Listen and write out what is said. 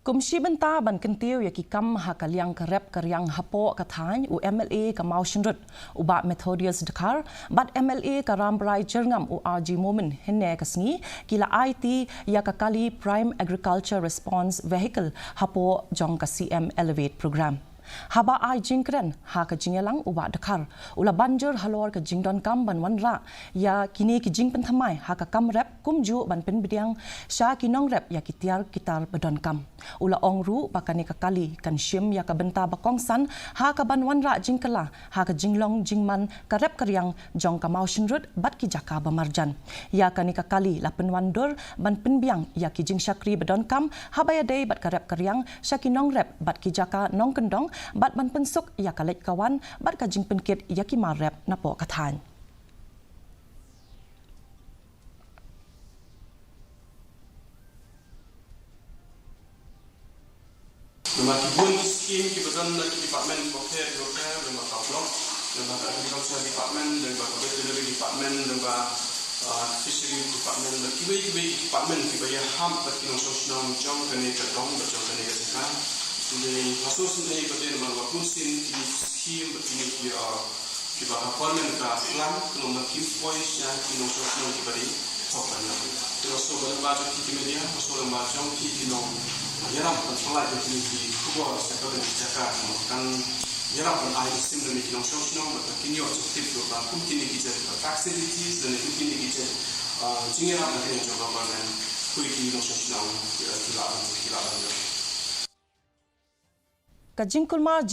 Komisi benta ban kentiu ya kikam hakaliang karep karyang hapoh katany u MLA ka Mausenrut u ba Methodius Dakar bat MLA ka Rambrai Jerngam u RG Moment henne kasngi kila Aiti ya kakali Prime Agriculture Response Vehicle hapoh jong ka CM Elevate program. Haba ai jingkren ha ka jingelang uba Dakar ula banjur halor ka jingdon kam ban wanra ya kini ki jing penthamai ha ka kam rep kumju ban penbidiang sha kinong rep ya kitiar kitar bedon kam ula ongru bakani ka kali kan shim ya ka benta bakongsan ha ka ban wanra jingkala ha ka jinglong jingman ka rep karyang jong ka Mausenrut bat ki jaka bamarjan ya kani ka kali la penwandur ban penbiang ya ki jing syakri bedon kam habaya dei bat ka rep karyang sha kinong rep bat ki jaka nong kendong bat ban pensuk ya kalet kawan bat ka jing penkit ya ki marep napo kathan Nama kibun skim kibadan dari department bokeh bokeh nama kablok nama agriculture department dan veterinary department nama fishery department dan kibai department kibaya ham bagi sosial macam kene kedong macam kene kesehatan jadi masuk sini pada nama wakusin di skim begini kiba appointment ka plan kalau makin voice yang kino sosial kibadi sopannya terus sobat baca di media masuk macam kino yaram penolak begini di kubur sektor jaga kan yaram pen air sim dan kino sosial maka kini objektif doa pun kini kita facilities dan kini kita jingeram dan coba dan kui kino sosial kira ka jingkulma